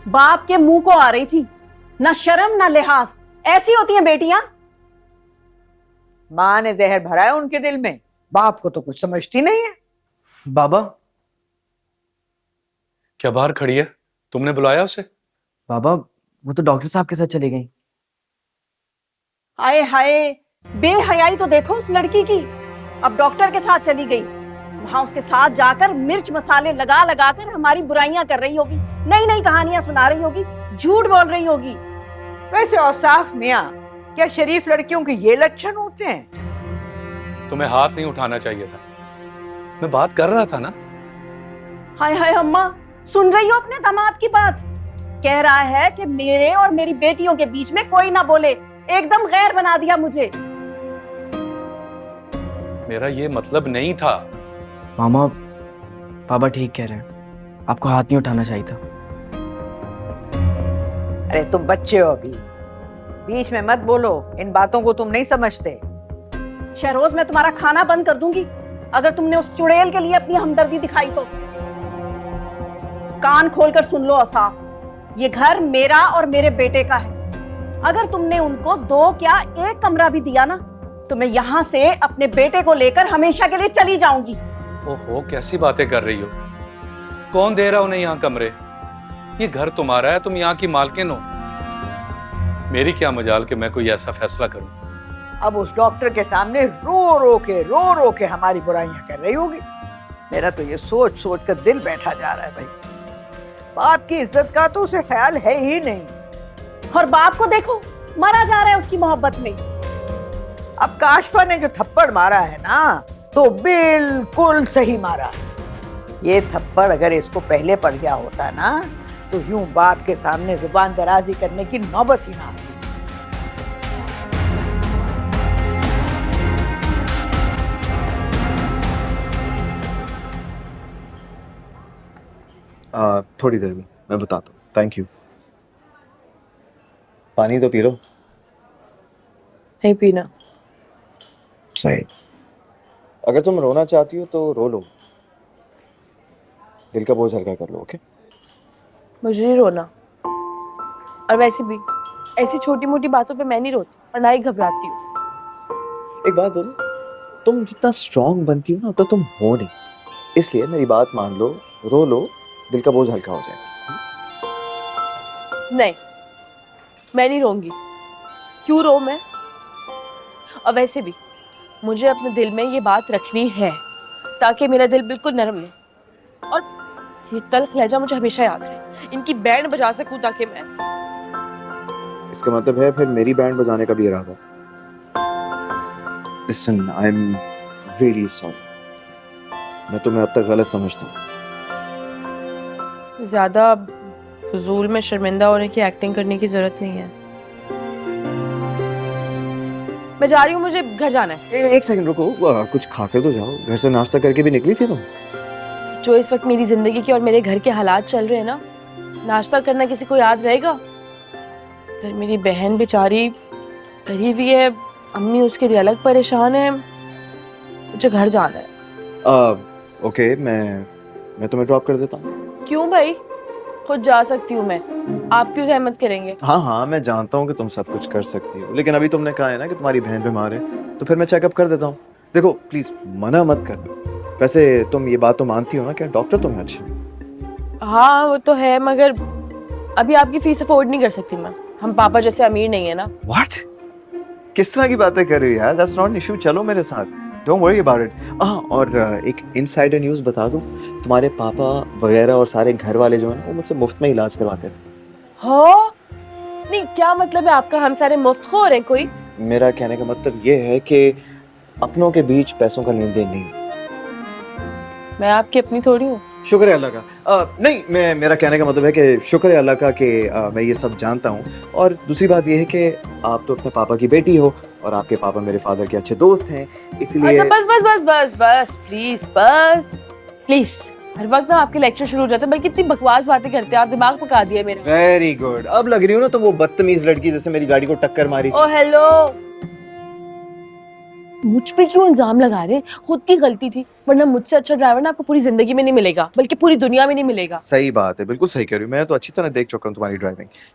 बाप के मुंह को आ रही थी, ना शर्म ना लिहाज। ऐसी होती हैं बेटियां। माँ ने जहर भरा है उनके दिल में, बाप को तो कुछ समझती नहीं है। बाबा। क्या बाहर खड़ी है? तुमने बुलाया उसे? बाबा वो तो डॉक्टर साहब के साथ चली गई। हाय हाय, बेहयाई तो देखो उस लड़की की। अब डॉक्टर के साथ चली गई, वहां उसके साथ जाकर मिर्च मसाले लगा लगा कर हमारी बुराइयां कर रही होगी, नई नई कहानियां सुना रही होगी, झूठ बोल रही होगी। वैसे औसाफ मियाँ, क्या शरीफ लड़कियों के ये लक्षण होते हैं? तुम्हें हाथ नहीं उठाना चाहिए था, मैं बात कर रहा था ना। हाय हाय अम्मा, सुन रही हो अपने दामाद की बात? कह रहा है कि मेरे और मेरी बेटियों के बीच में कोई ना बोले, एकदम गैर बना दिया मुझे। मेरा ये मतलब नहीं था। मामा, पापा ठीक कह रहे हैं, आपको हाथ नहीं उठाना चाहिए था। अरे तुम बच्चे हो अभी, बीच में मत बोलो, इन बातों को तुम नहीं समझते। शहरोज, मैं तुम्हारा खाना बंद कर दूंगी अगर तुमने उस चुड़ैल के लिए अपनी हमदर्दी दिखाई तो। कान खोलकर सुन लो औसाफ, ये घर मेरा और मेरे बेटे का है। अगर तुमने उनको 2 क्या 1 कमरा भी दिया ना, तो मैं यहाँ से अपने बेटे को लेकर हमेशा के लिए चली जाऊंगी। ओहो, कैसी बातें कर रही हो? कौन दे रहा उन्हें यहाँ कमरे? ये घर तुम्हारा है, तुम यहाँ की मालकिन हो। मेरी क्या मजाल कि मैं कोई ऐसा फैसला करूं। अब उस डॉक्टर के सामने रो रो के हमारी बुराइयां कर रही होगी। मेरा तो ये सोच सोच कर दिल बैठा जा रहा है भाई। बाप की इज्जत का तो उसे ख्याल है ही नहीं। और बाप को देखो, मरा जा रहा है उसकी मोहब्बत में। अब काशफा ने जो थप्पड़ मारा है ना, तो बिल्कुल सही मारा। ये थप्पड़ अगर इसको पहले पड़ गया होता ना, तो यूं बाप के सामने जुबान दराजी करने की नौबत ही ना आती। थोड़ी देर में मैं बताता हूँ। Thank you. पानी तो पी लो। नहीं पीना। सही। अगर तुम रोना चाहती हो तो रो लो, दिल का बोझ हल्का कर लो। ओके? मुझे नहीं रोना, और वैसे भी ऐसी छोटी मोटी बातों पे मैं नहीं रोती और ना ही घबराती हूँ। एक बात बोलो, तुम जितना स्ट्रांग बनती हो ना तो तुम हो नहीं, इसलिए मेरी बात मान लो, रो लो, दिल का बोझ हल्का हो जाएगा। नहीं, मैं नहीं रोऊंगी। क्यों रो मैं? और वैसे भी मुझे अपने दिल में ये बात रखनी है ताकि मेरा दिल बिल्कुल नरम रहे और ये तल्ख लहजा मुझे हमेशा याद रहे। इनकी बैंड बजा सकूं ताकि मैं। इसका मतलब है फिर मेरी बैंड बजाने का भी इरादा। Listen, I am really sorry, मैं तुम्हें अब तक गलत समझता हूँ। ज्यादा फजूल में शर्मिंदा होने की एक्टिंग करने की जरूरत नहीं है। मैं जा रही हूँ, मुझे घर जाना है। एक सेकंड रुको, कुछ खाकर तो जाओ। घर से नाश्ता करके भी निकली थी तुम? जो इस वक्त मेरी जिंदगी के और मेरे घर के हालात चल रहे हैं ना, नाश्ता करना किसी को याद रहेगा? तो मेरी बहन बेचारी डरी हुई है, अम्मी उसके लिए अलग परेशान है, मुझे घर जाना है। ओके, मैं तुम्हें ड्रॉप कर देता हूँ। क्यों भाई? खुद जा सकती हूँ मैं, आप क्यों जहमत करेंगे? हाँ, मैं जानता हूँ कि तुम सब कुछ कर सकती हो, लेकिन अभी तुमने कहा है ना कि तुम्हारी बहन बीमार है, तो फिर मैं चेकअप कर देता हूँ। देखो प्लीज मना मत करना। वैसे तुम ये बात तो मानती हो ना कि डॉक्टर तुम्हें अच्छे हैं? हाँ वो तो है, मगर अभी आपकी फीस अफोर्ड नहीं कर सकती मैं। हम पापा जैसे अमीर नहीं है ना। व्हाट? किस तरह की बातें कर रही हो यार? दैट्स नॉट एन इशू, चलो मेरे साथ, डोंट वरी अबाउट इट। और एक इनसाइडर न्यूज़ बता दूं, तुम्हारे पापा वगैरह और सारे घर वाले जो हैं वो मुझसे मुफ्त में इलाज करवाते हैं। हाँ? नहीं, क्या मतलब है आपका? हम सारे मुफ्तखोर हैं कोई? मेरा कहने का मतलब ये है कि अपनों के बीच पैसों का लेन देन नहीं। मैं आपकी अपनी थोड़ी हूँ। शुक्र है अल्लाह का। नहीं, मेरा कहने का मतलब है कि शुक्र है अल्लाह का कि मैं ये सब जानता हूँ। और दूसरी बात ये है कि आप तो अपने पापा की बेटी हो और आपके पापा मेरे फादर के अच्छे दोस्त हैं, इसलिए। अच्छा बस प्लीज। हर वक्त ना आपके लेक्चर शुरू हो जाते हैं, बल्कि इतनी बकवास बातें करते हैं आप, दिमाग पका दिया मेरा। वेरी गुड, अब लग रही हो ना तुम वो बदतमीज लड़की जैसे मेरी गाड़ी को टक्कर मारी। ओ हेलो। मुझ पे क्यों इल्जाम लगा रहे हैं? खुद की गलती थी, वरना मुझसे अच्छा ड्राइवर ना आपको पूरी जिंदगी में नहीं मिलेगा, बल्कि पूरी दुनिया में नहीं मिलेगा। सही बात है, बिल्कुल सही कह रही हूँ। मैं तो अच्छी तरह देख चुका हूँ तुम्हारी ड्राइविंग।